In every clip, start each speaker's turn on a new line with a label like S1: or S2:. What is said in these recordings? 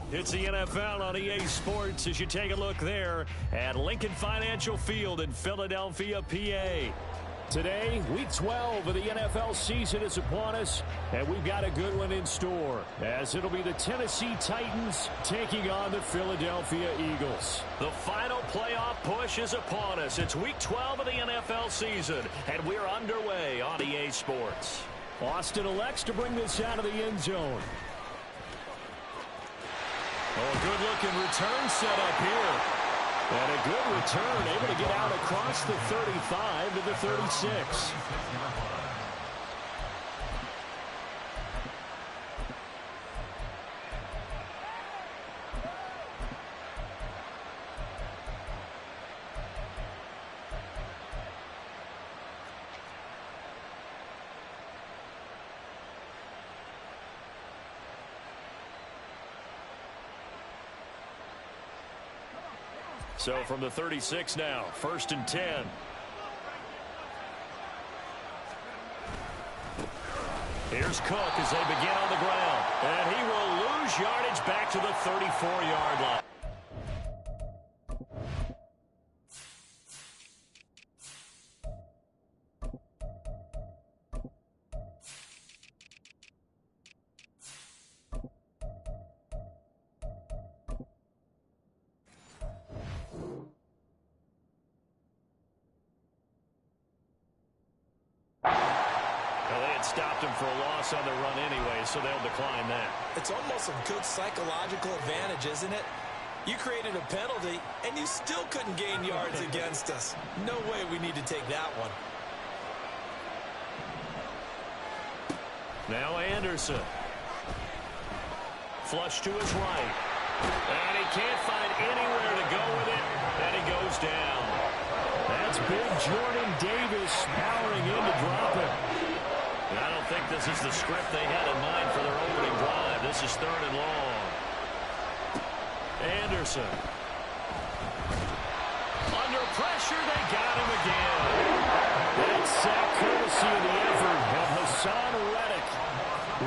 S1: It's the NFL on EA Sports as you take a look there at Lincoln Financial Field in Philadelphia, PA. Today, Week 12 of the NFL season is upon us, and we've got a good one in store, as it'll be the Tennessee Titans taking on the Philadelphia Eagles. The final playoff push is upon us. It's Week 12 of the NFL season, and we're underway on EA Sports. Austin elects to bring this out of the end zone. Oh, a good-looking return set up here. And a good return, able to get out across the 35 to the 36. So from the 36 now, 1st and 10. Here's Cook as they begin on the ground. And he will lose yardage back to the 34-yard line. Stopped him for a loss on the run anyway, so they'll decline that.
S2: It's almost a good psychological advantage, isn't it? You created a penalty, and you still couldn't gain yards against us. No way we need to take that one.
S1: Now Anderson. Flush to his right. And he can't find anywhere to go with it, and he goes down. That's big Jordan Davis powering in to drop it. I don't think this is the script they had in mind for their opening drive. This is 3rd and long. Anderson. Under pressure, they got him again. That sack courtesy of the effort of Hassan Reddick.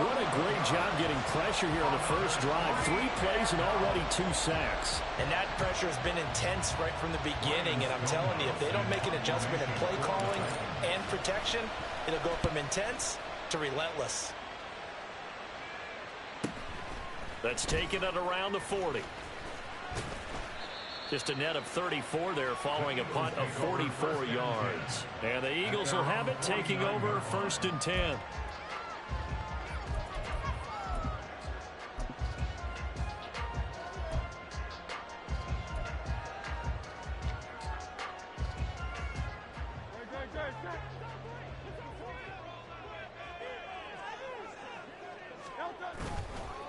S1: What a great job getting pressure here on the first drive. 3 plays and already 2 sacks.
S2: And that pressure has been intense right from the beginning. And I'm telling you, if they don't make an adjustment in play calling and protection, it'll go from intense to relentless.
S1: That's taken at around the 40. Just a net of 34 there following a punt of 44 yards. And the Eagles will have it taking over 1st and 10.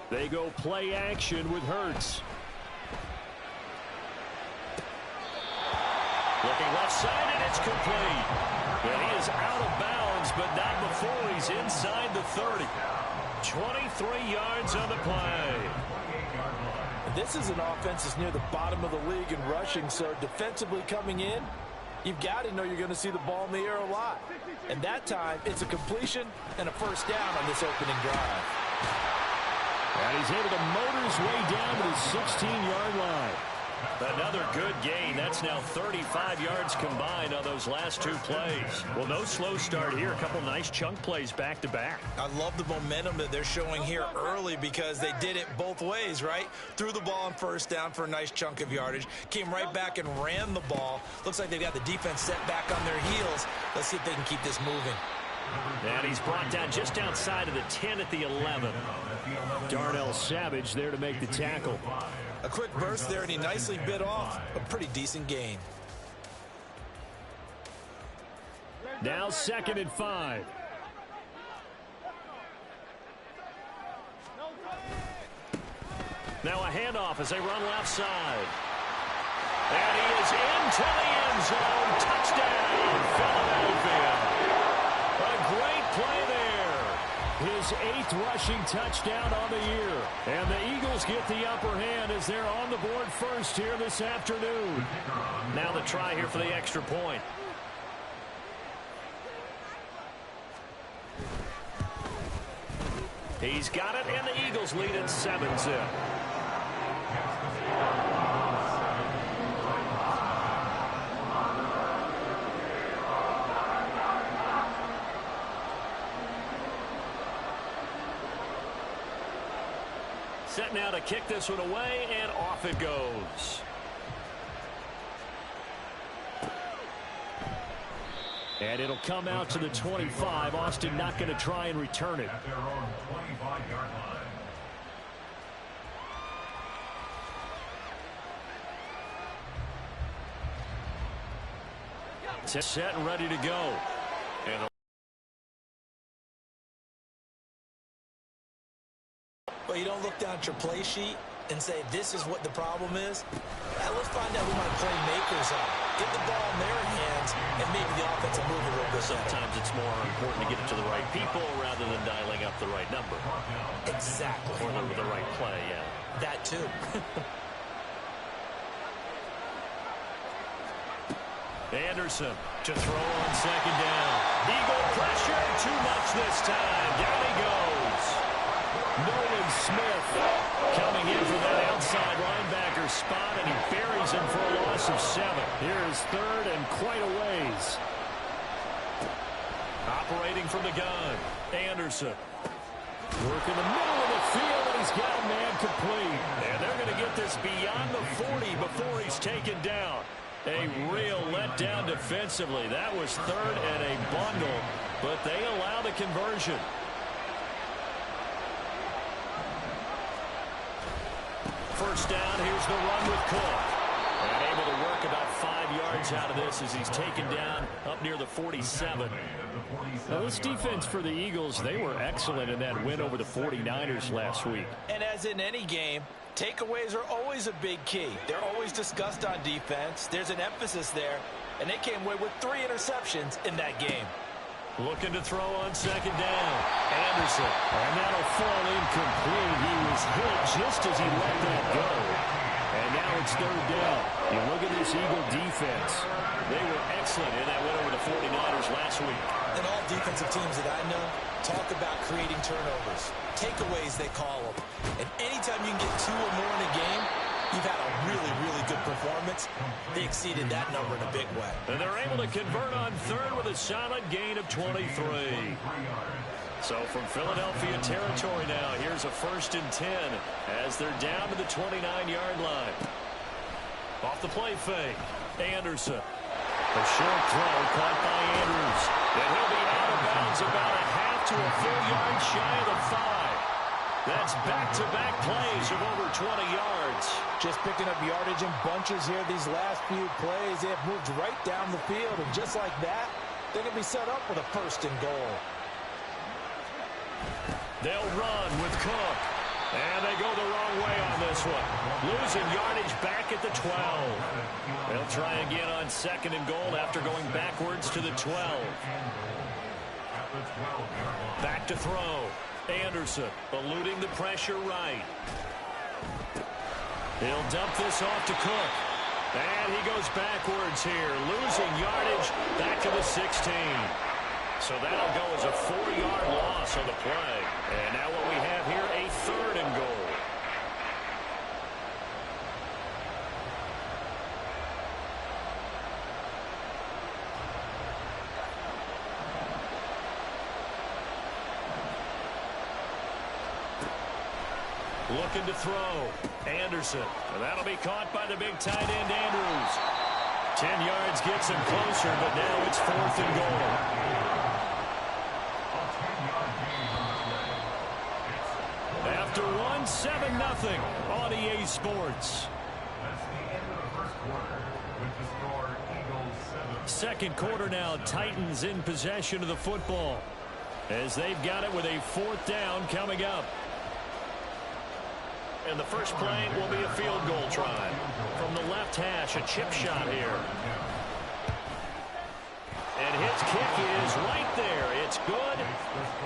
S1: They go play action with Hurts. Looking left side, and it's complete. And he is out of bounds, but not before he's inside the 30. 23 yards on the play.
S2: This is an offense that's near the bottom of the league in rushing, so defensively coming in, you've got to know you're going to see the ball in the air a lot. And that time, it's a completion and a first down on this opening drive.
S1: And he's able to motor his way down to the 16-yard line. Another good gain. That's now 35 yards combined on those last 2 plays. Well, no slow start here. A couple nice chunk plays back-to-back.
S2: I love the momentum that they're showing here early because they did it both ways, right? Threw the ball on first down for a nice chunk of yardage. Came right back and ran the ball. Looks like they've got the defense set back on their heels. Let's see if they can keep this moving.
S1: And he's brought down just outside of the 10 at the 11. Darnell Savage there to make the tackle.
S2: A quick burst there, and he nicely bit off a pretty decent gain.
S1: Now 2nd and 5. Now a handoff as they run left side. And he is into the end zone. Touchdown, Philadelphia. A great play there. His 8th rushing touchdown on the year. And the Eagles get the upper hand as they're on the board first here this afternoon. Now the try here for the extra point. He's got it, and the Eagles lead at 7-0. Set now to kick this one away, and off it goes. And it'll come out to the 25. Austin not going to try and return it.
S3: At their own 25-yard line.
S1: Set and ready to go. And
S2: well, you don't look down at your play sheet and say, this is what the problem is. Let's find out who my playmakers are. Get the ball in their hands, and maybe the offense will move a little bit.
S1: Sometimes it's more important to get it to the right people rather than dialing up the right number.
S2: Exactly.
S1: Or the right play, yeah.
S2: That too.
S1: Anderson to throw on second down. Eagle pressure, too much this time. Down he goes. Nolan Smith coming in for that outside linebacker spot, and he buries him for a loss of 7. Here is third and quite a ways. Operating from the gun, Anderson. Working the middle of the field, and he's got a man complete. And they're going to get this beyond the 40 before he's taken down. A real letdown defensively. That was third and a bundle, but they allow the conversion. First down, here's the run with Cook. And able to work about 5 yards out of this as he's taken down up near the 47. Now, this defense for the Eagles, they were excellent in that win over the 49ers last week.
S2: And as in any game, takeaways are always a big key. They're always discussed on defense. There's an emphasis there, and they came away with 3 interceptions in that game.
S1: Looking to throw on second down. Anderson. And that'll fall incomplete. He was hit just as he let that go. And now it's third down. You look at this Eagle defense. They were excellent in that win over the 49ers last week.
S2: And all defensive teams that I know talk about creating turnovers. Takeaways, they call them. And anytime you can get 2 or more in a game, you've had a really, really good performance. They exceeded that number in a big way.
S1: And they're able to convert on third with a solid gain of 23. So from Philadelphia territory now, here's a 1st and 10 as they're down to the 29-yard line. Off the play fake, Anderson. A short throw caught by Andrews. And he'll be out of bounds about a half to a full yard shy of the 5. That's back-to-back plays of over 20 yards.
S2: Just picking up yardage in bunches here these last few plays. They have moved right down the field, and just like that, they're going to be set up with a 1st and goal.
S1: They'll run with Cook. And they go the wrong way on this one. Losing yardage back at the 12. They'll try again on 2nd and goal after going backwards to the 12. Back to throw. Anderson eluding the pressure right. He'll dump this off to Cook. And he goes backwards here. Losing yardage back to the 16. So that'll go as a 4-yard loss on the play. And now what we have here, a 3rd and goal. Looking to throw. Anderson. And that'll be caught by the big tight end, Andrews. 10 yards gets him closer, but now it's 4th and goal. After 7-0 on EA Sports.
S3: That's the end of the first quarter with the score Eagles 7.
S1: 2nd quarter now, Titans in possession of the football as they've got it with a 4th down coming up. And the first play will be a field goal try. From the left hash, a chip shot here. And his kick is right there. It's good.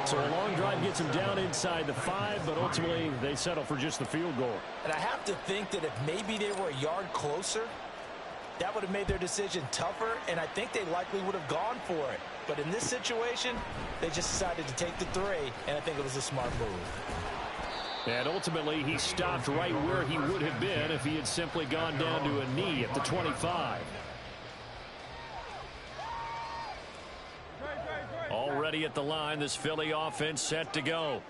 S1: So a long drive gets him down inside the 5, but ultimately they settle for just the field goal.
S2: And I have to think that if maybe they were a yard closer, that would have made their decision tougher, and I think they likely would have gone for it. But in this situation, they just decided to take the 3, and I think it was a smart move.
S1: And ultimately, he stopped right where he would have been if he had simply gone down to a knee at the 25. Already at the line, this Philly offense set to go.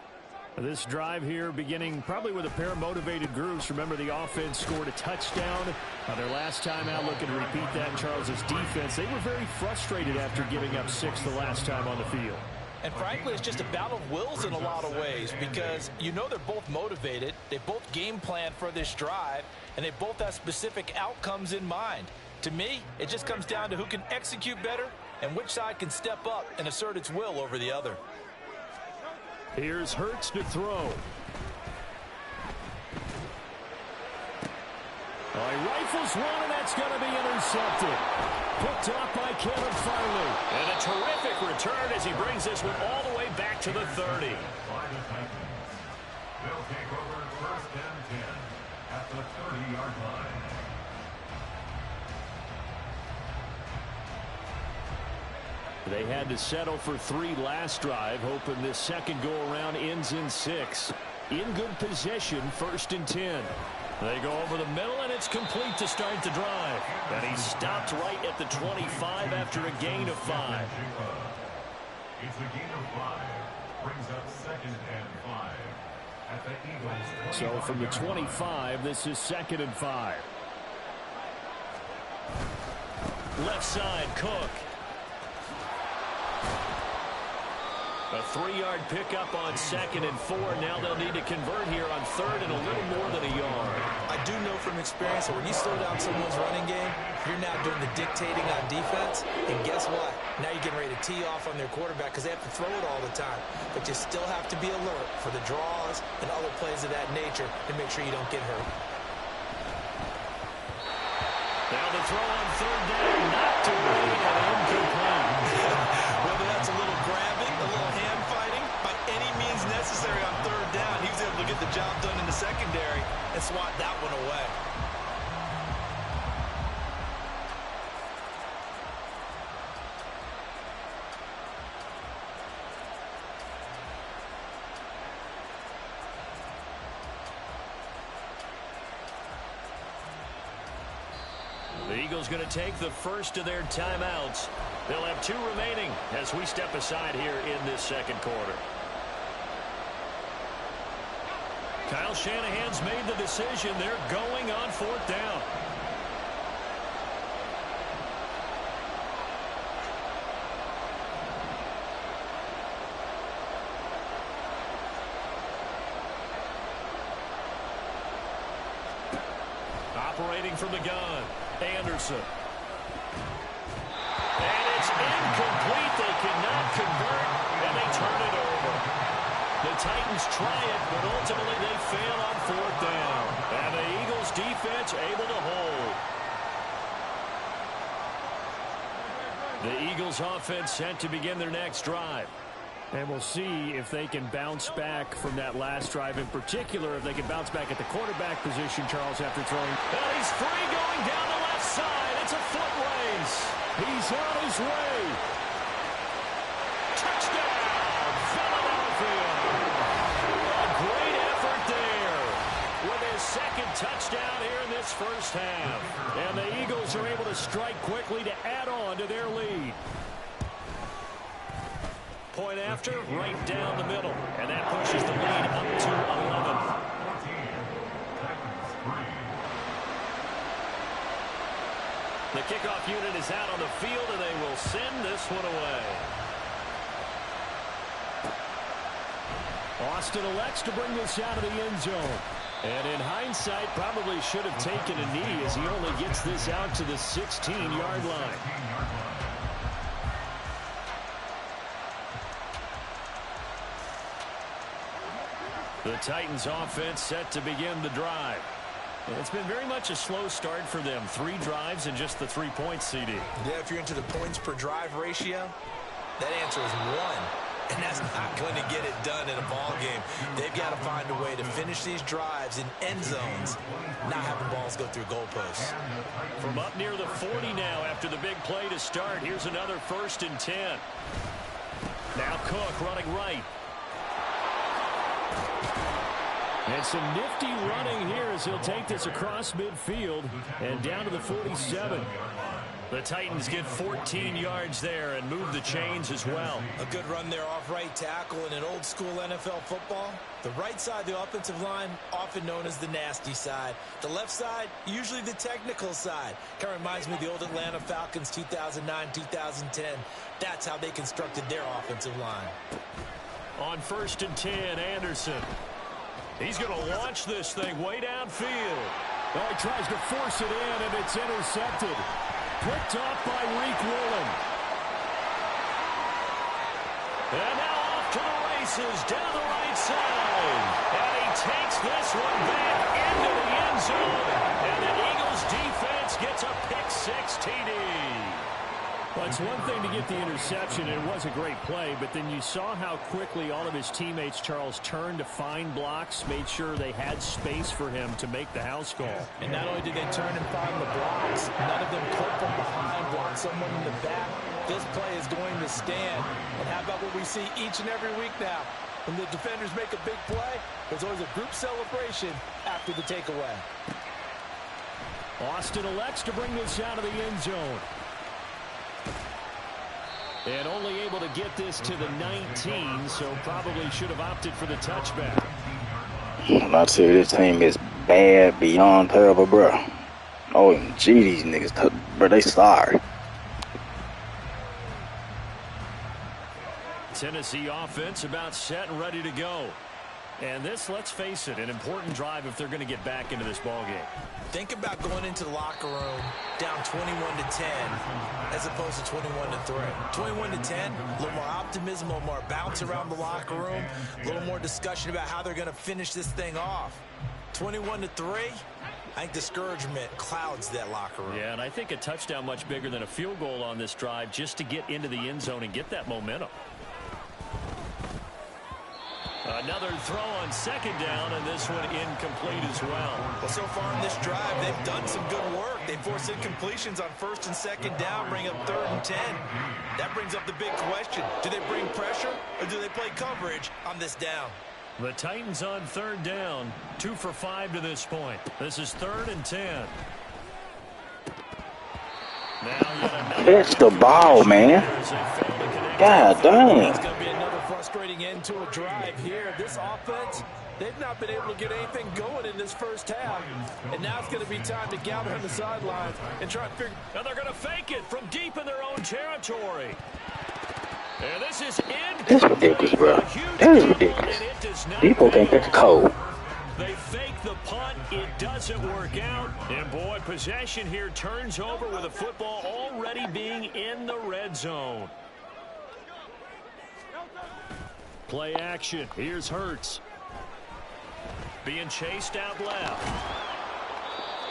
S1: This drive here beginning probably with a pair of motivated groups. Remember, the offense scored a touchdown on their last time out. Looking to repeat that. Charles's defense, they were very frustrated after giving up 6 the last time on the field.
S2: And frankly, it's just a battle of wills in a lot of ways because you know they're both motivated. They both game plan for this drive, and they both have specific outcomes in mind. To me, it just comes down to who can execute better and which side can step up and assert its will over the other.
S1: Here's Hurts to throw. He rifles one, and that's going to be intercepted. Picked up by Kevin Farley. And a terrific return as he brings this one all the way back to the 30.
S3: They'll take over 1st and 10 at the 30-yard line.
S1: They had to settle for 3 last drive, hoping this second go-around ends in 6. In good possession, 1st and 10. They go over the middle, and it's complete to start the drive. And he stopped right at the 25 after a gain of 5.
S3: It's a gain of 5. Brings up 2nd and 5 at the Eagles' 25.
S1: So from the 25, this is 2nd and 5. Left side, Cook. A 3-yard pickup on 2nd and 4. Now they'll need to convert here on 3rd and a little more than a yard.
S2: I do know from experience that when you slow down someone's running game, you're now doing the dictating on defense. And guess what? Now you're getting ready to tee off on their quarterback because they have to throw it all the time. But you still have to be alert for the draws and other plays of that nature to make sure you don't get hurt.
S1: Now the throw on 3rd down, knocked away and incomplete.
S2: Whether that's a little grabbing, a little hand fighting, by any means necessary on 3rd down, he was able to get the job done in the secondary and swat that one away.
S1: The Eagles going to take the first of their timeouts. They'll have 2 remaining as we step aside here in this second quarter. Kyle Shanahan's made the decision. They're going on 4th down. Operating from the gun, Anderson. And it's incomplete. They cannot convert, and they turn it over. The Titans try it, but ultimately they fail on 4th down. And the Eagles defense able to hold. The Eagles offense set to begin their next drive. And we'll see if they can bounce back from that last drive. In particular, if they can bounce back at the quarterback position, Charles, after throwing. And he's free going down the left side. It's a foot race. He's on his way. Touchdown, Philadelphia. A great effort there with his 2nd touchdown here in this first half. And the Eagles are able to strike quickly to add on to their lead. Point after, right down the middle. And that pushes the lead up to 11. The kickoff unit is out on the field, and they will send this one away. Austin elects to bring this out of the end zone. And in hindsight, probably should have taken a knee as he only gets this out to the 16-yard line. The Titans offense set to begin the drive. It's been very much a slow start for them. 3 drives and just the 3 points, CD.
S2: Yeah, if you're into the points per drive ratio, that answer is 1. And that's not going to get it done in a ball game. They've got to find a way to finish these drives in end zones, not having balls go through goalposts.
S1: From up near the 40 now after the big play to start, here's another 1st and 10. Now Cook running right. And some nifty running here as he'll take this across midfield and down to the 47. The Titans get 14 yards there and move the chains as well.
S2: A good run there off right tackle in an old school NFL football. The right side of the offensive line, often known as the nasty side. The left side, usually the technical side. Kind of reminds me of the old Atlanta Falcons 2009-2010. That's how they constructed their offensive line.
S1: On 1st and 10, Anderson. He's going to launch this thing way downfield. Oh, he tries to force it in, and it's intercepted. Picked off by Reek Woolen. And now off to the races down the right side. And he takes this one back into the end zone. And the Eagles defense gets a pick-6 TD. Well, it's one thing to get the interception, and it was a great play, but then you saw how quickly all of his teammates, Charles, turned to find blocks, made sure they had space for him to make the house call.
S2: And not only did they turn and find the blocks, none of them clip from behind, block someone in the back. This play is going to stand. And how about what we see each and every week now? When the defenders make a big play, there's always a group celebration after the takeaway.
S1: Austin elects to bring this out of the end zone. And only able to get this to the 19, so probably should have opted for the touchback.
S4: I tell you, this team is bad beyond terrible, bro. OMG, these niggas, bro, they sorry.
S1: Tennessee offense about set and ready to go. And this, let's face it, an important drive if they're going to get back into this ballgame.
S2: Think about going into the locker room down 21-10 as opposed to 21-3. 21-10, a little more optimism, a little more bounce around the locker room, a little more discussion about how they're going to finish this thing off. 21-3, I think discouragement clouds that locker room.
S1: Yeah, and I think a touchdown much bigger than a field goal on this drive just to get into the end zone and get that momentum. Another throw on 2nd down, and this one incomplete as well.
S2: Well, so far in this drive, they've done some good work. They forced incompletions on 1st and 2nd down, bring up 3rd and 10. That brings up the big question. Do they bring pressure, or do they play coverage on this down?
S1: The Titans on 3rd down, 2 for 5 to this point. This is 3rd and 10.
S4: Catch the ball, man. God dang.
S2: It's going to be another frustrating end to a drive here. This offense, they've not been able to get anything going in this first half. And now it's going to be time to gather on the sidelines and try to figure.
S1: And they're going to fake it from deep in their own territory. And this is
S4: That's ridiculous, bro. That is ridiculous. People can't catch a cold.
S1: They fake the punt. It doesn't work out. And, boy, possession here turns over with the football already being in the red zone. Play action. Here's Hurts. Being chased out left.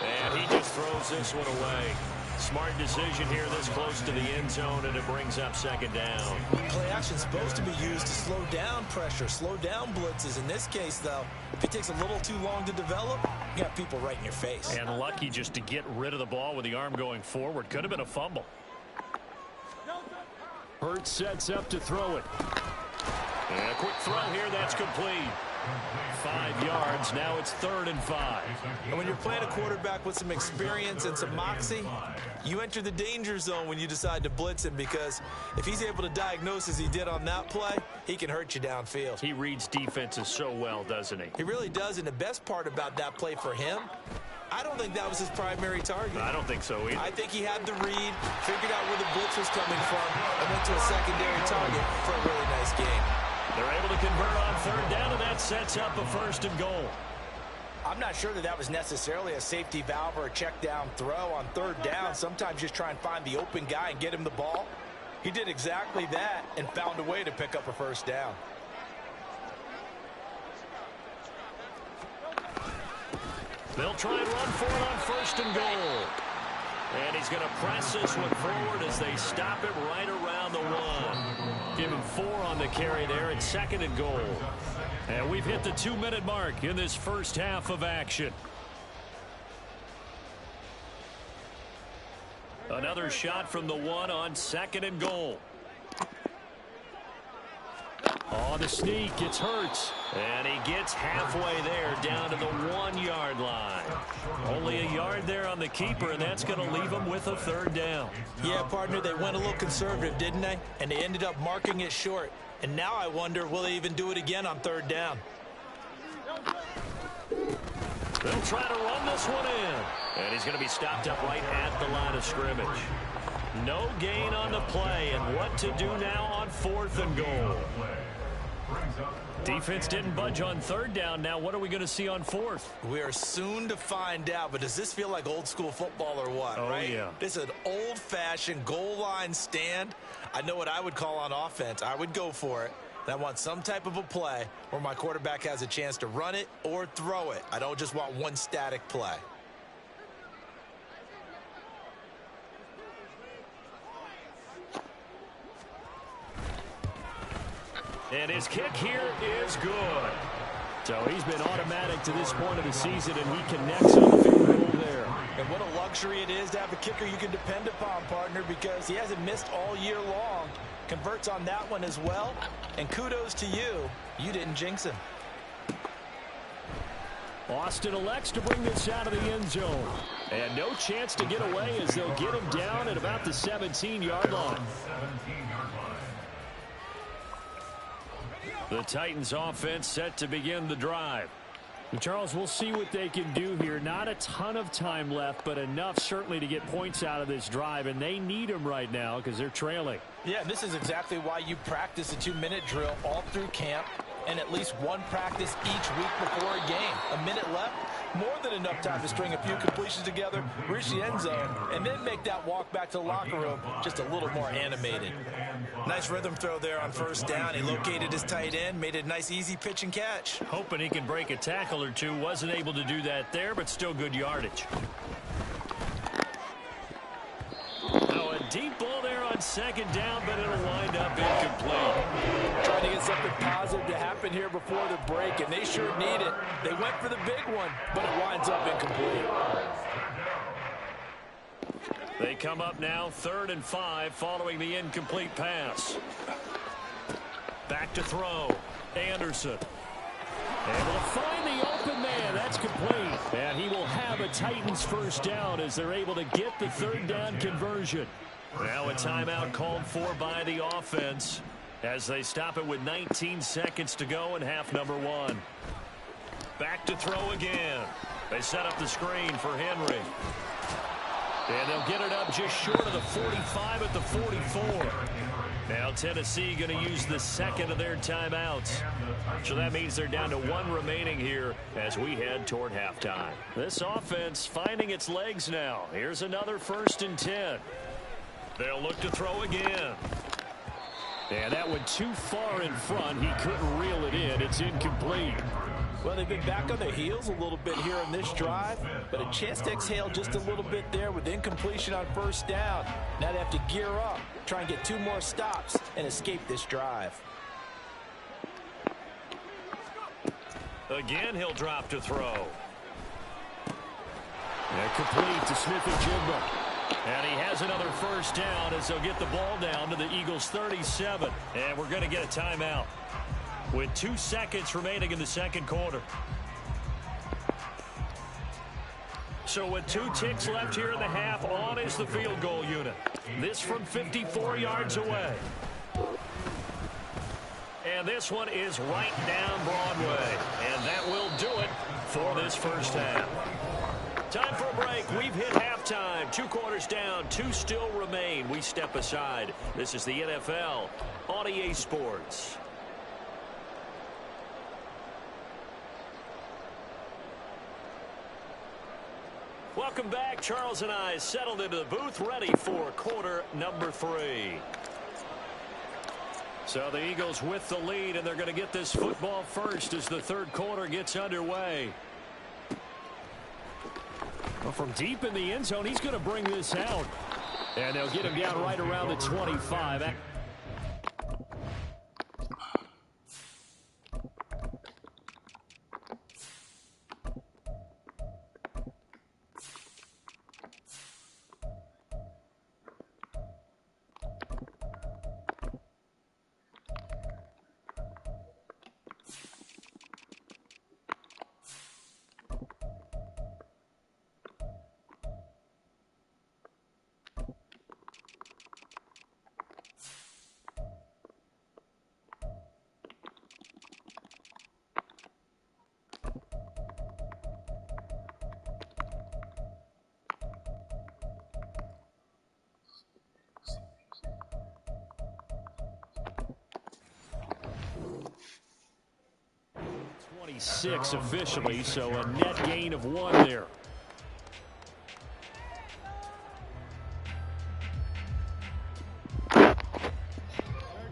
S1: And he just throws this one away. Smart decision here this close to the end zone, and it brings up 2nd down.
S2: Play action is supposed to be used to slow down pressure, slow down blitzes. In this case, though, if it takes a little too long to develop, you got people right in your face.
S1: And lucky just to get rid of the ball with the arm going forward. Could have been a fumble. Hurts sets up to throw it. And a quick throw here, that's complete. 5 yards, now it's 3rd and 5.
S2: And when you're playing a quarterback with some experience and some moxie, you enter the danger zone when you decide to blitz him, because if he's able to diagnose as he did on that play, he can hurt you downfield.
S1: He reads defenses so well, doesn't he?
S2: He really does, and the best part about that play for him, I don't think that was his primary target.
S1: I don't think so either.
S2: I think he had the read, figured out where the blitz was coming from, and went to a secondary target for a really nice game.
S1: They're able to convert on 3rd down, and that sets up a 1st and goal.
S2: I'm not sure that was necessarily a safety valve or a check down throw on 3rd down. Sometimes just try and find the open guy and get him the ball. He did exactly that and found a way to pick up a 1st down.
S1: They'll try and run for it on 1st and goal. And he's going to press this one forward as they stop it right around the 1. Give him 4 on the carry there at 2nd and goal. And we've hit the 2-minute mark in this first half of action. Another shot from the 1 on 2nd and goal. On the sneak, it's Hurts. And he gets halfway there down to the 1-yard line. Only a yard there on the keeper, and that's going to leave him with a third down.
S2: Yeah, partner, they went a little conservative, didn't they? And they ended up marking it short. And now I wonder, will they even do it again on third down?
S1: They'll try to run this one in. And he's going to be stopped up right at the line of scrimmage. No gain on the play, and what to do now on 4th and goal. Defense didn't budge on third down. Now what are we going to see on 4th?
S2: We are soon to find out, but does this feel like old school football or what?
S1: Oh,
S2: right?
S1: Yeah.
S2: This is an old-fashioned goal line stand. I know what I would call on offense. I would go for it. And I want some type of a play where my quarterback has a chance to run it or throw it. I don't just want one static play.
S1: And his kick here is good. So he's been automatic to this point of the season, and he connects on the field goal there.
S2: And what a luxury it is to have a kicker you can depend upon, partner, because he hasn't missed all year long. Converts on that one as well. And kudos to you. You didn't jinx him.
S1: Austin elects to bring this out of the end zone. And no chance to get away as they'll get him down at about the 17-yard line. The Titans offense set to begin the drive. And Charles, we'll see what they can do here. Not a ton of time left, but enough certainly to get points out of this drive, and they need them right now because they're trailing.
S2: Yeah, this is exactly why you practice a 2-minute drill all through camp and at least one practice each week before a game. A minute left, more than enough time to string a few completions together, reach the end zone, and then make that walk back to the locker room just a little more animated. Nice rhythm throw there on first down. He located his tight end, made a nice easy pitch and catch.
S1: Hoping he can break a tackle or two. Wasn't able to do that there, but still good yardage. Now a deep ball there on second down, but it'll wind up incomplete.
S2: Trying to get something positive to happen here before the break, and they sure need it. They went for the big one, but it winds up incomplete.
S1: They come up now 3rd and 5 following the incomplete pass. Back to throw. Anderson. Able to find the open man. That's complete. And he will have a Titans first down as they're able to get the third down conversion. Now a timeout called for by the offense as they stop it with 19 seconds to go in half number 1. Back to throw again. They set up the screen for Henry. And they'll get it up just short of the 45 at the 44. Now Tennessee going to use the second of their timeouts. So that means they're down to 1 remaining here as we head toward halftime. This offense finding its legs now. Here's another 1st and 10. They'll look to throw again. And that went too far in front. He couldn't reel it in. It's incomplete.
S2: Well, they've been back on their heels a little bit here in this drive, but a chance to exhale just a little bit there with incompletion on first down. Now they have to gear up, try and get 2 more stops, and escape this drive.
S1: Again, he'll drop to throw. And complete to Smith-Njigba. And he has another first down as they'll get the ball down to the Eagles' 37. And we're going to get a timeout with 2 seconds remaining in the second quarter. So with 2 ticks left here in the half, on is the field goal unit. This from 54 yards away. And this one is right down Broadway. And that will do it for this first half. Time for a break. We've hit halftime. 2 quarters down. 2 still remain. We step aside. This is the NFL on EA Sports. Welcome back. Charles and I settled into the booth, ready for quarter number 3. So the Eagles with the lead, and they're going to get this football first as the third quarter gets underway. Well, from deep in the end zone, he's going to bring this out. And they'll get him down right around the 25. 26 officially, so a net gain of 1 there.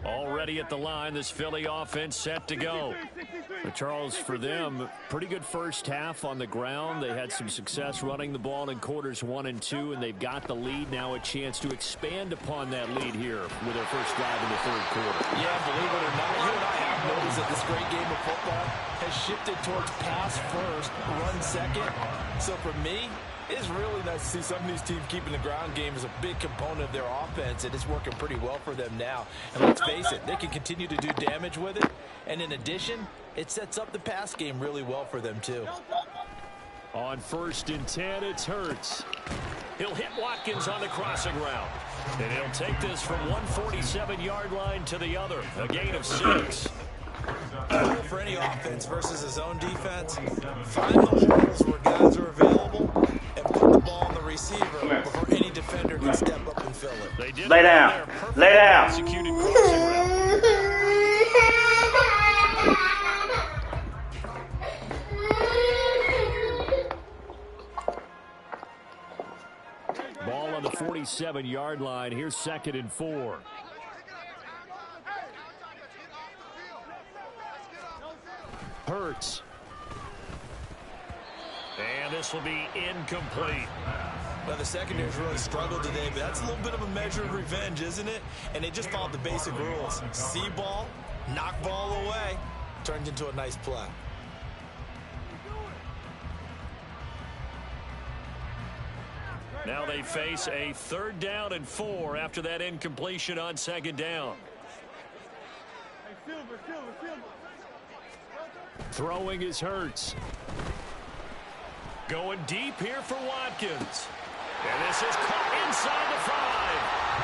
S1: Already at the line, this Philly offense set to go. But Charles, for them, pretty good first half on the ground. They had some success running the ball in quarters 1 and 2, and they've got the lead. Now a chance to expand upon that lead here with their first drive in the third quarter.
S2: Yeah, believe it or not, you and I have noticed that this great game of football has shifted towards pass first, run second. So for me, it's really nice to see some of these teams keeping the ground game as a big component of their offense, and it's working pretty well for them now. And let's face it, they can continue to do damage with it. And in addition, it sets up the pass game really well for them too.
S1: On 1st and 10, it's Hurts. He'll hit Watkins on the crossing route. And he'll take this from 147-yard line to the other. A gain of 6.
S2: Goal for any offense versus his own defense. Find the holes where guys are available and put the ball on the receiver before any defender can step up and fill it.
S4: Lay down. Lay down.
S1: Executed crossing route. Ball on the 47-yard line. Here's 2nd and 4. Hurts. And this will be incomplete.
S2: Well, the secondary's really struggled today, but that's a little bit of a measure of revenge, isn't it? And they just followed the basic rules. See ball, knock ball away, turns into a nice play.
S1: Now they face a 3rd down and 4 after that incompletion on 2nd down. Throwing is Hurts. Going deep here for Watkins. And this is caught inside the 5.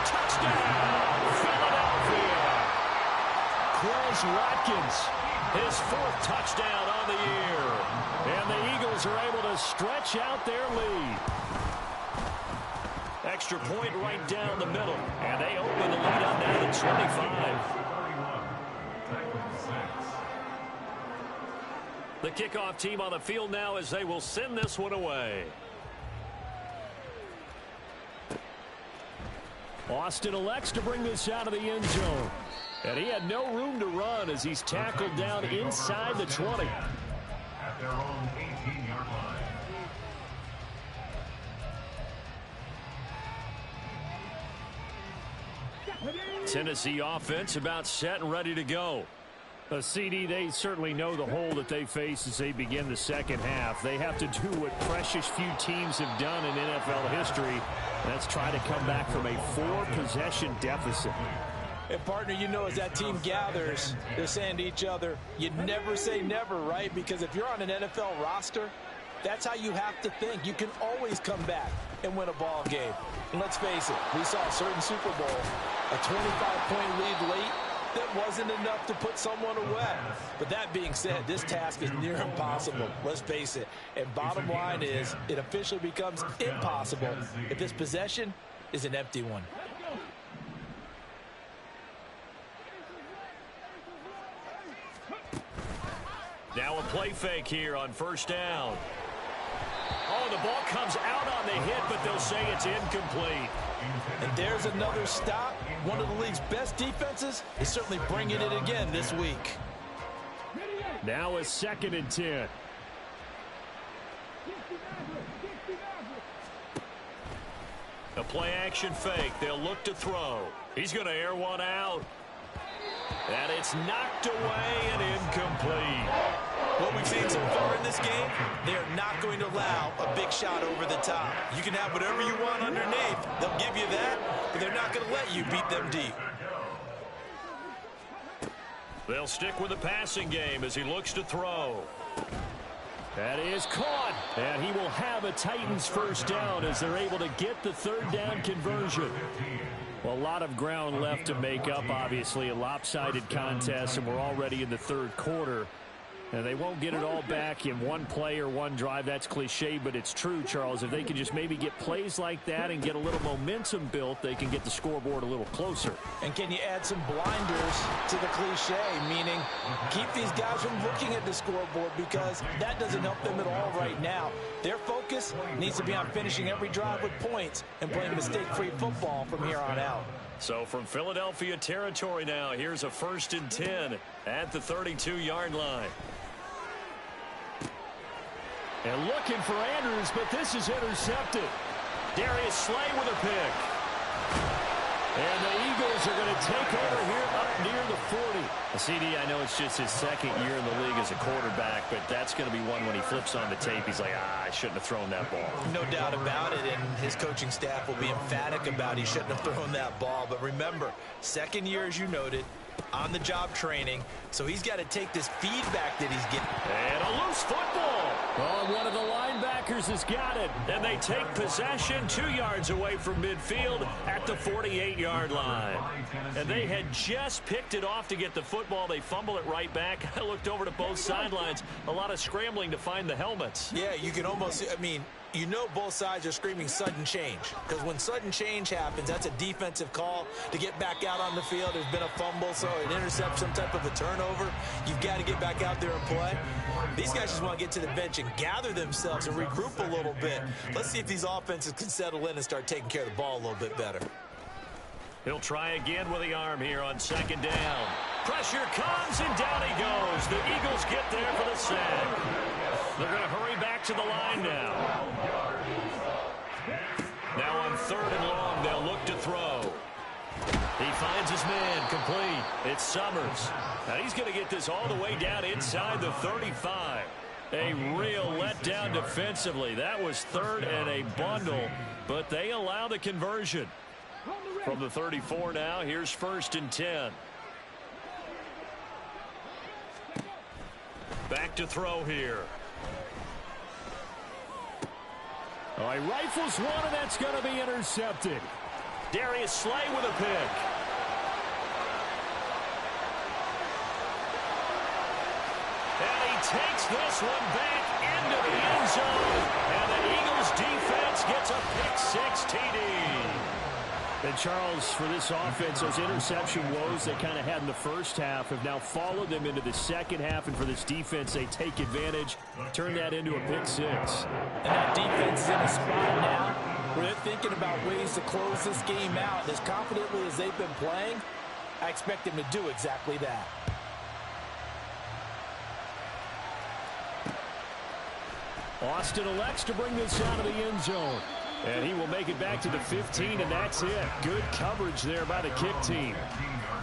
S1: Touchdown, Philadelphia. Quez Watkins, his 4th touchdown on the year. And the Eagles are able to stretch out their lead. Extra point right down the middle. And they open the lead up now to 25. The kickoff team on the field now as they will send this one away. Austin elects to bring this out of the end zone. And he had no room to run as he's tackled down inside the 20.
S3: At their own 18-yard line.
S1: Tennessee offense about set and ready to go. CD, they certainly know the hole that they face as they begin the second half. They have to do what precious few teams have done in NFL history. That's try to come back from a 4-possession deficit.
S2: And partner, you know, as that team gathers, they're saying to each other, you never say never, right? Because if you're on an NFL roster, that's how you have to think. You can always come back and win a ball game. And let's face it, we saw a certain Super Bowl, a 25-point lead late. That wasn't enough to put someone away. But that being said, this task is near impossible. Let's face it. And bottom line is, it officially becomes impossible if this possession is an empty one.
S1: Now a play fake here on 1st down. Oh, the ball comes out on the hit, but they'll say it's incomplete.
S2: And there's another stop. One of the league's best defenses is certainly bringing it again this week.
S1: Now a 2nd and 10. A play action fake. They'll look to throw. He's going to air one out. And it's knocked away and incomplete.
S2: What we've seen so far in this game, they are not going to allow a big shot over the top. You can have whatever you want underneath. They'll give you that, but they're not going to let you beat them deep.
S1: They'll stick with the passing game as he looks to throw. That is caught, and he will have a Titans 1st down as they're able to get the 3rd down conversion. Well, a lot of ground left to make up, obviously, a lopsided contest, and we're already in the 3rd quarter. And they won't get it all back in one play or one drive. That's cliche, but it's true, Charles. If they can just maybe get plays like that and get a little momentum built, they can get the scoreboard a little closer.
S2: And can you add some blinders to the cliche, meaning keep these guys from looking at the scoreboard, because that doesn't help them at all right now. Their focus needs to be on finishing every drive with points and playing mistake-free football from here on out.
S1: So from Philadelphia territory now, here's a 1st and 10 at the 32-yard line. And looking for Andrews, but this is intercepted. Darius Slay with a pick. And the Eagles are going to take over here up near the 40. CD, I know it's just his second year in the league as a quarterback, but that's going to be one when he flips on the tape. He's like, I shouldn't have thrown that ball.
S2: No doubt about it, and his coaching staff will be emphatic about he shouldn't have thrown that ball. But remember, second year, as you noted, on-the-job training, so he's got to take this feedback that he's getting.
S1: And a loose football. Oh, one of the linebackers has got it. And they take possession 2 yards away from midfield at the 48-yard line. And they had just picked it off to get the football. They fumble it right back. I looked over to both sidelines. A lot of scrambling to find the helmets.
S2: Yeah, you can almost, I mean, you know both sides are screaming sudden change, because when sudden change happens, that's a defensive call to get back out on the field. There's been a fumble, so an intercept, some type of a turnover. You've got to get back out there and play. These guys just want to get to the bench and gather themselves and regroup a little bit. Let's see if these offenses can settle in and start taking care of the ball a little bit better.
S1: He'll try again with the arm here on 2nd down. Pressure comes, and down he goes. The Eagles get there for the sack. They're going to hurry back to the line now. Now on 3rd and long, they'll look to throw. He finds his man, complete. It's Summers. And he's going to get this all the way down inside the 35. A real letdown defensively. That was 3rd and a bundle, but they allow the conversion. From the 34 now, here's 1st and 10. Back to throw here. Oh, he rifles one, and that's going to be intercepted. Darius Slay with a pick. And he takes this one back into the end zone. And the Eagles defense gets a pick-6 TD. And Charles, for this offense, those interception woes they kind of had in the first half have now followed them into the second half. And for this defense, they take advantage, turn that into a pick-6.
S2: And that defense is in a spot now where they're thinking about ways to close this game out. As confidently as they've been playing, I expect them to do exactly that.
S1: Austin elects to bring this out of the end zone. And he will make it back to the 15, and that's it. Good coverage there by the kick team.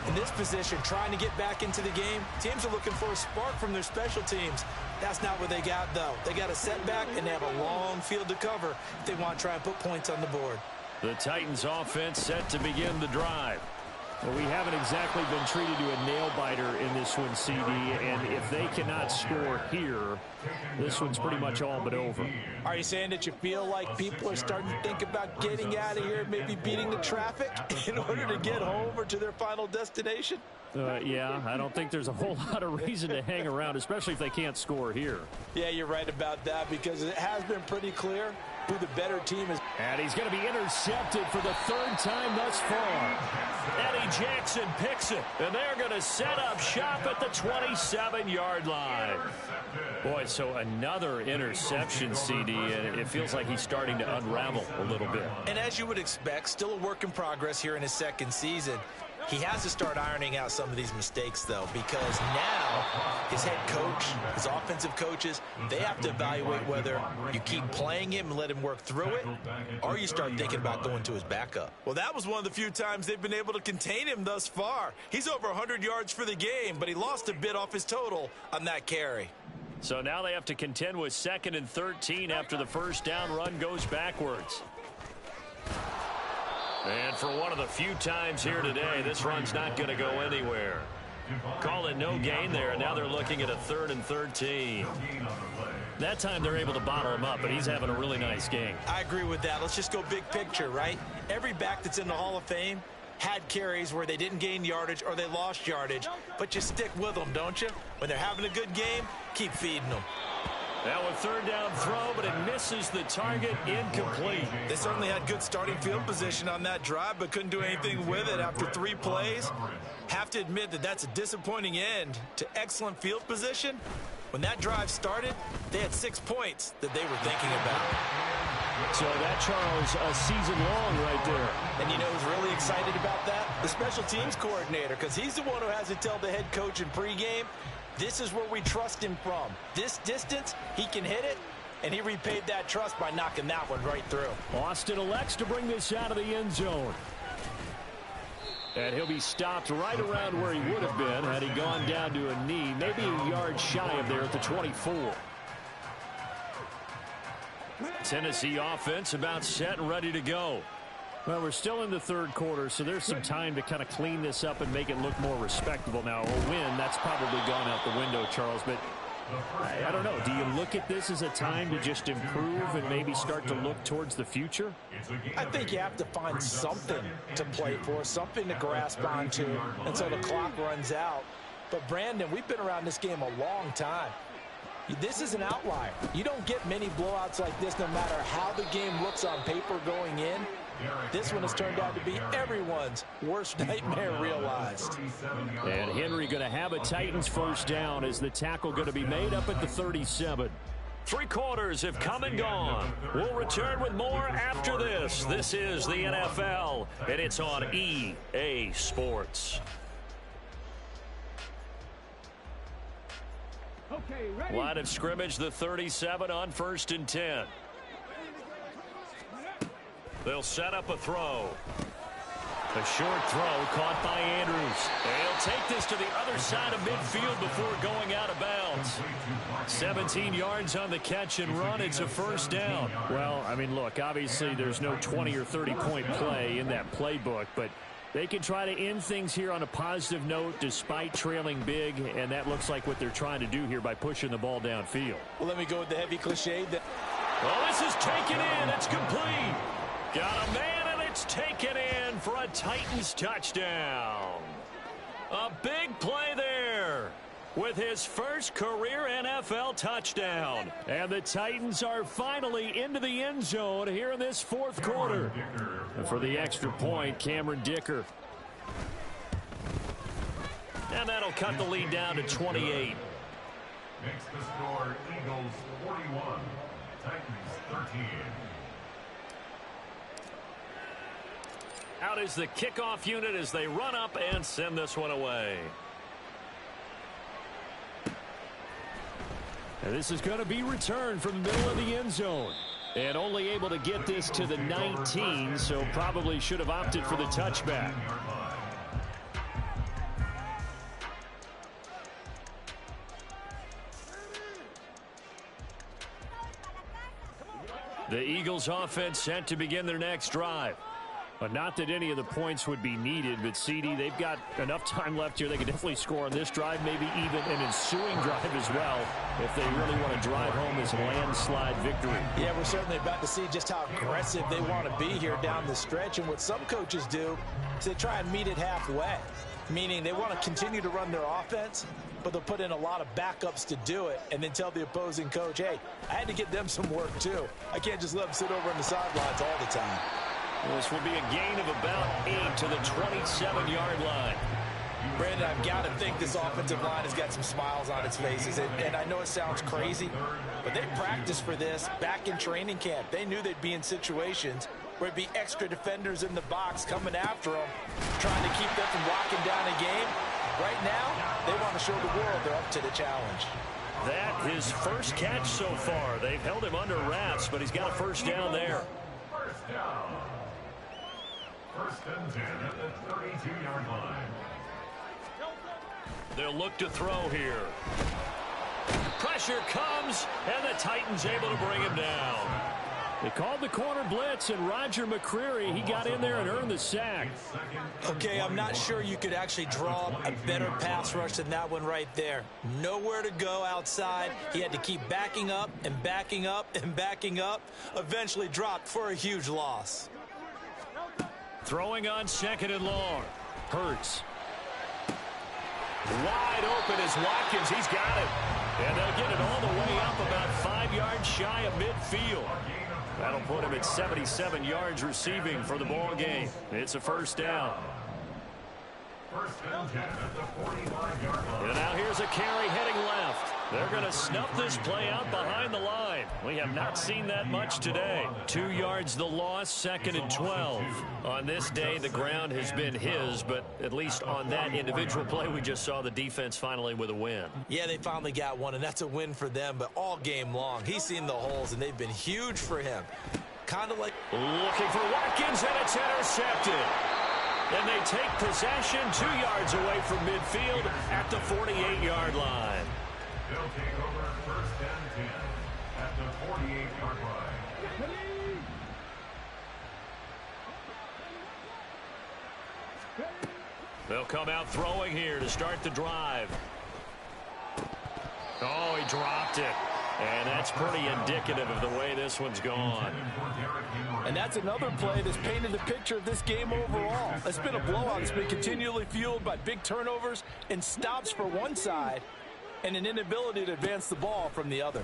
S2: In this position, trying to get back into the game, teams are looking for a spark from their special teams. That's not what they got, though. They got a setback, and they have a long field to cover if they want to try and put points on the board.
S1: The Titans offense set to begin the drive. Well, we haven't exactly been treated to a nail-biter in this one, CD, and if they cannot score here, this one's pretty much all but over.
S2: Are you saying that you feel like people are starting to think about getting out of here, maybe beating the traffic in order to get home or to their final destination?
S1: Yeah, I don't think there's a whole lot of reason to hang around, especially if they can't score here.
S2: Yeah, you're right about that, because it has been pretty clear who the better team is.
S1: And he's going to be intercepted for the 3rd time thus far. Eddie Jackson picks it, and they're going to set up shop at the 27-yard line. Boy, so another interception, CD, and it feels like he's starting to unravel a little bit.
S2: And as you would expect, still a work in progress here in his 2nd season. He has to start ironing out some of these mistakes, though, because now his head coach, his offensive coaches, they have to evaluate whether you keep playing him and let him work through it, or you start thinking about going to his backup. Well, that was one of the few times they've been able to contain him thus far. He's over 100 yards for the game, but he lost a bit off his total on that carry.
S1: So now they have to contend with 2nd and 13 after the first down run goes backwards. And for one of the few times here today, this run's not going to go anywhere. Call it no gain there, and now they're looking at a 3rd and 13. That time they're able to bottle him up, but he's having a really nice game.
S2: I agree with that. Let's just go big picture, right? Every back that's in the Hall of Fame had carries where they didn't gain yardage or they lost yardage, but you stick with them, don't you? When they're having a good game, keep feeding them.
S1: Now a third down throw, but it misses the target, incomplete.
S2: They certainly had good starting field position on that drive, but couldn't do anything with it after 3 plays. Have to admit that that's a disappointing end to excellent field position. When that drive started, they had 6 points that they were thinking about.
S1: So that, Charles, a season long right there.
S2: And you know who's really excited about that? The special teams coordinator, because he's the one who has to tell the head coach in pregame, this is where we trust him from. This distance, he can hit it, and he repaid that trust by knocking that one right through.
S1: Austin elects to bring this out of the end zone. And he'll be stopped right around where he would have been had he gone down to a knee, maybe a yard shy of there at the 24. Tennessee offense about set and ready to go. Well, we're still in the third quarter, so there's some time to kind of clean this up and make it look more respectable. Now, a win, that's probably gone out the window, Charles, but I don't know. Do you look at this as a time to just improve and maybe start to look towards the future?
S2: I think you have to find something to play for, something to grasp onto until the clock runs out. But, Brandon, we've been around this game a long time. This is an outlier. You don't get many blowouts like this no matter how the game looks on paper going in. This one has turned out to be everyone's worst nightmare realized.
S1: And Henry going to have a Titans first down as the tackle going to be made up at the 37. 3 quarters have come and gone. We'll return with more after this. This is the NFL, and it's on EA Sports.
S5: Okay, ready?
S1: Line of scrimmage, the 37 on 1st and 10. They'll set up a throw. A short throw caught by Andrews. They'll take this to the other side of midfield before going out of bounds. 17 yards on the catch and run. It's a first down. Well, I mean, look, obviously there's no 20 or 30-point play in that playbook, but they can try to end things here on a positive note despite trailing big, and that looks like what they're trying to do here by pushing the ball downfield.
S2: Well, let me go with the heavy cliche.
S1: Well, this is taken in. It's complete. Got a man, and it's taken in for a Titans touchdown. A big play there with his first career NFL touchdown. And the Titans are finally into the end zone here in this 4th quarter. And for the extra point, Cameron Dicker. And that'll cut the lead down to 28.
S3: Makes the score Eagles 41, Titans 13.
S1: Out is the kickoff unit as they run up and send this one away. And this is going to be returned from the middle of the end zone. And only able to get this to the 19, so probably should have opted for the touchback. The Eagles offense set to begin their next drive. But not that any of the points would be needed, but CD, they've got enough time left here. They can definitely score on this drive, maybe even an ensuing drive as well, if they really want to drive home this landslide victory.
S2: Yeah, we're certainly about to see just how aggressive they want to be here down the stretch. And what some coaches do is they try and meet it halfway, meaning they want to continue to run their offense, but they'll put in a lot of backups to do it and then tell the opposing coach, hey, I had to get them some work too. I can't just let them sit over on the sidelines all the time.
S1: This will be a gain of about 8 to the 27-yard line.
S2: Brandon, I've got to think this offensive line has got some smiles on its faces. And I know it sounds crazy, but they practiced for this back in training camp. They knew they'd be in situations where it'd be extra defenders in the box coming after them, trying to keep them from locking down a game. Right now, they want to show the world they're up to the challenge.
S1: That his first catch so far. They've held him under wraps, but he's got a first down there.
S3: First down. 1st and 10 at the 32-yard line.
S1: They'll look to throw here. Pressure comes, and the Titans able to bring him down. They called the corner blitz, and Roger McCreary, he got in there and earned the sack.
S2: Okay, I'm not sure you could actually draw a better pass rush than that one right there. Nowhere to go outside. He had to keep backing up and backing up and backing up. Eventually dropped for a huge loss.
S1: Throwing on second and long. Hurts. Wide open is Watkins. He's got it. And they'll get it all the way up about 5 yards shy of midfield. That'll put him at 77 yards receiving for the ball game. It's a first down.
S3: First and 10 at the 45-yard line.
S1: And now here's a carry heading left. They're going to snuff this play out behind the line. We have not seen that much today. 2 yards the loss, second and 12. On this day, the ground has been his, but at least on that individual play, we just saw the defense finally with a win.
S2: Yeah, they finally got one, and that's a win for them, but all game long, he's seen the holes, and they've been huge for him. Kind of like...
S1: Looking for Watkins, and it's intercepted. And they take possession 2 yards away from midfield at the 48-yard line.
S3: They'll take over first and 10 at the 48-yard line.
S1: They'll come out throwing here to start the drive. Oh, he dropped it. And that's pretty indicative of the way this one's gone.
S5: And that's another play that's painted the picture of this game overall. It's been a blowout. It's been continually fueled by big turnovers and stops for one side and an inability to advance the ball from the other.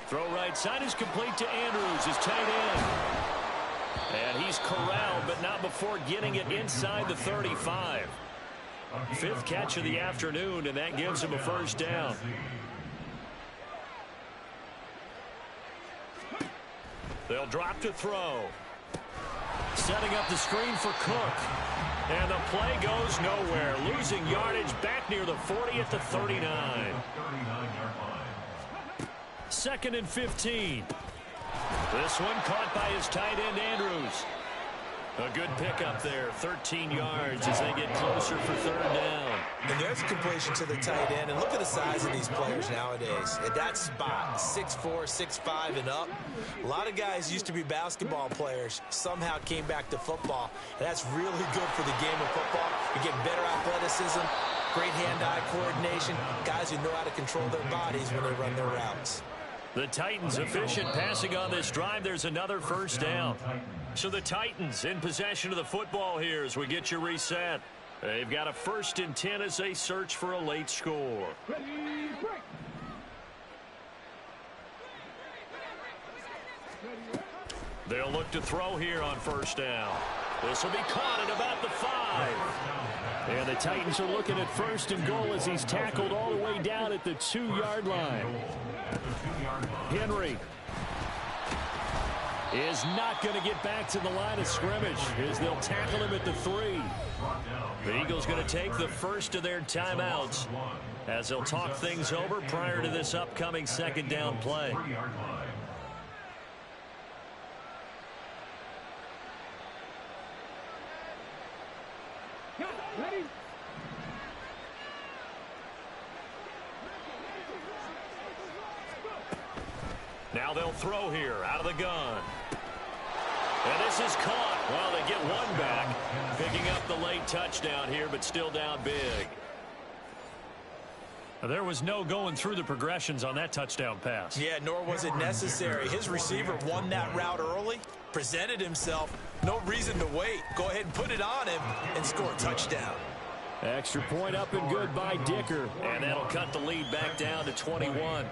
S1: Throw right side is complete to Andrews, his tight end. And he's corralled, but not before getting it inside the 35. 5th catch of the afternoon, and that gives him a first down. They'll drop to throw. Setting up the screen for Cook. And the play goes nowhere. Losing yardage back near the 40 at the 39. 2nd and 15. This one caught by his tight end, Andrews. A good pickup there, 13 yards as they get closer for 3rd down.
S2: And there's a completion to the tight end. And look at the size of these players nowadays. At that spot, 6'4", 6'5", and up. A lot of guys used to be basketball players, somehow came back to football. And that's really good for the game of football. You're getting better athleticism, great hand-eye coordination, guys who know how to control their bodies when they run their routes.
S1: The Titans efficient passing on this drive. There's another first down. So the Titans in possession of the football here as we get you reset. They've got a 1st and 10 as they search for a late score. They'll look to throw here on 1st down. This will be caught at about the 5. And the Titans are looking at 1st and goal as he's tackled all the way down at the 2-yard line. Henry is not going to get back to the line of scrimmage as they'll tackle him at the 3. The Eagles going to take the first of their timeouts as they'll talk things over prior to this upcoming 2nd down play. Now they'll throw here out of the gun. And this is caught. Well, they get one back, picking up the late touchdown here, but still down big. There was no going through the progressions on that touchdown pass.
S2: Yeah, nor was it necessary. His receiver won that route early, presented himself. No reason to wait. Go ahead and put it on him and score a touchdown.
S1: Extra point up and good by Dicker. And that'll cut the lead back down to 21.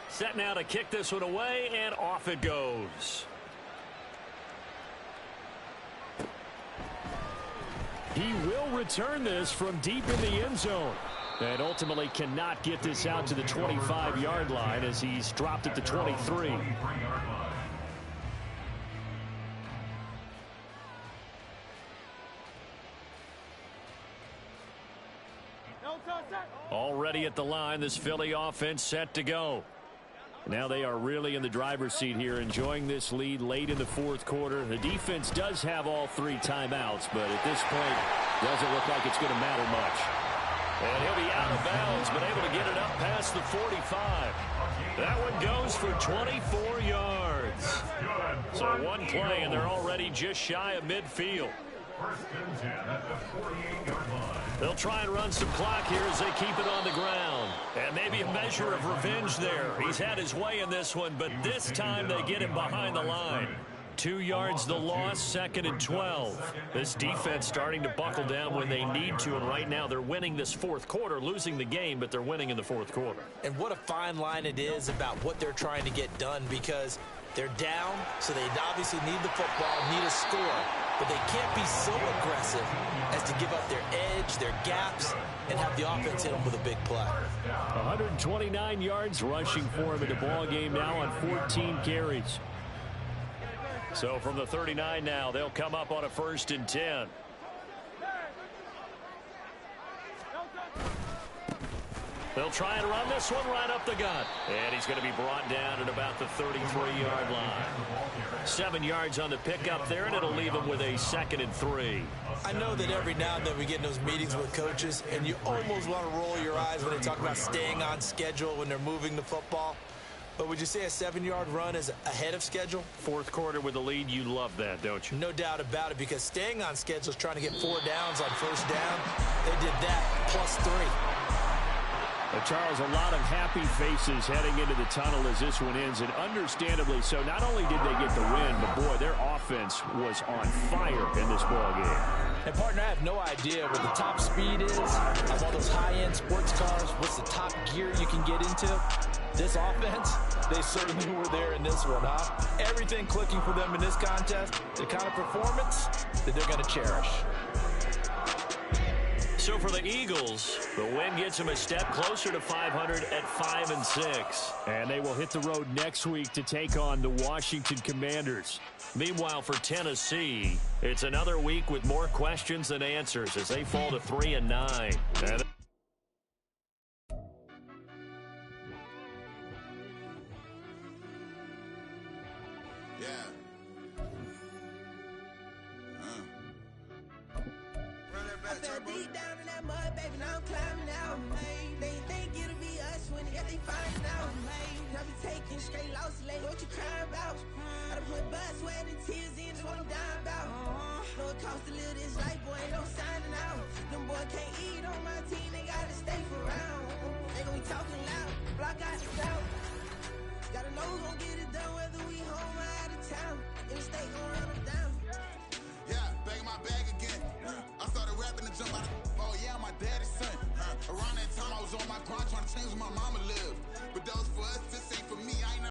S1: Set now to kick this one away, and off it goes. He will return this from deep in the end zone. And ultimately cannot get this out to the 25-yard line as he's dropped at the 23. Already at the line, this Philly offense set to go. Now they are really in the driver's seat here, enjoying this lead late in the 4th quarter. The defense does have all 3 timeouts, but at this point, doesn't look like it's going to matter much. And he'll be out of bounds, but able to get it up past the 45. That one goes for 24 yards. So one play, and they're already just shy of midfield.
S3: First and 10 at the 48-yard line.
S1: They'll try and run some clock here as they keep it on the ground. And maybe a measure of revenge there. He's had his way in this one, but this time they get him behind the line. 2 yards the loss, 2nd and 12. This defense starting to buckle down when they need to, and right now they're winning this fourth quarter, losing the game, but they're winning in the fourth quarter.
S2: And what a fine line it is about what they're trying to get done, because they're down, so they obviously need the football, need a score, but they can't be so aggressive as to give up their edge, their gaps, and have the offense hit them with a big play.
S1: 129 yards rushing for him in the ball game now on 14 carries. So from the 39 now, they'll come up on a 1st and 10. They'll try and run this one right up the gut. And he's going to be brought down at about the 33-yard line. 7 yards on the pickup there, and it'll leave him with a 2nd and 3.
S2: I know that every now and then we get in those meetings with coaches, and you almost want to roll your eyes when they talk about staying on schedule when they're moving the football. But would you say a 7-yard run is ahead of schedule?
S1: Fourth quarter with the lead, you love that, don't you?
S2: No doubt about it, because staying on schedule is trying to get 4 downs on first down. They did that plus 3.
S1: Charles, a lot of happy faces heading into the tunnel as this one ends, and understandably so. Not only did they get the win, but boy, their offense was on fire in this ball game.
S5: And partner, I have no idea what the top speed is of all those high-end sports cars. What's the top gear you can get into? This offense, they certainly were there in this one, huh? Everything clicking for them in this contest, the kind of performance that they're going to cherish.
S1: So for the Eagles, the win gets them a step closer to 500 at 5-6. And they will hit the road next week to take on the Washington Commanders. Meanwhile, for Tennessee, it's another week with more questions than answers as they fall to 3-9. And
S6: deep down in that mud, baby, now I'm climbing out. They think it'll be us when they find out. Now we taking straight loss, late, what you crying about? I done put blood, sweat, and tears in, that's what I'm dying about. Know it costs to live this life, boy, ain't no signing out. Them boys can't eat on my team, they gotta stay for round. They gon' be talking loud, block out the doubt. Gotta know who's gon' get it done, whether we home or out of town. In the state gon' run them down.
S7: Yeah, bag my bag again. I started rapping and jump out of, oh yeah, my daddy's son. Around that time I was on my grind trying to change where my mama lived. But those for us, this ain't for me, I ain't